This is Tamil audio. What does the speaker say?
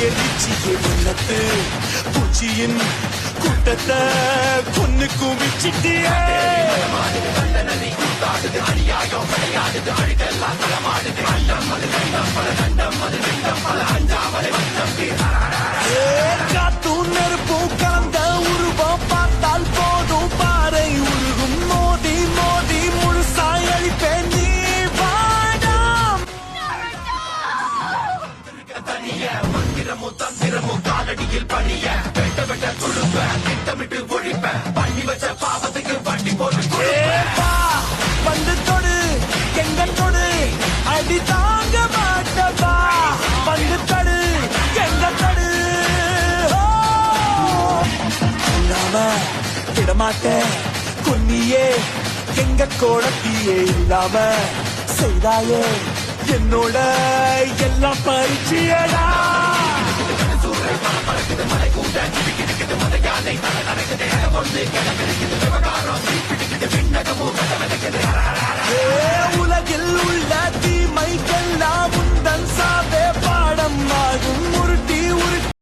எரிச்சியே உள்ளத்து பூச்சியின் கூட்டத்தை கொன்னு குவிச்சிட்டியே காத்தும் நெருப்பும் கலந்த உருவம் பார்த்தால் போதும் பாறை உருகும் மோதி மோதி முழுசாய் அழிப்பேன் நீ வாடாம் மந்திரமும் தந்திரமும் காலடியில் பணிய வெட்ட வெட்ட துழுப்ப திட்டமிட்டு ஒழிப்ப பண்ணி வச்ச பாவத்துக்கு வண்டி போட்டு வந்து தொடு எங்க தொடு அடி தாங்க மாட்டவா வந்து தடு எங்க தடு இல்லாம விடமாட்டேன் கொன்னியே எங்க கோடத்தியே இல்லாம செய்தாயே என்னோட எல்லாம் பரிச்சியடா மலை கூட மலை யானை நடக்குது ஒன்று கிடக்குது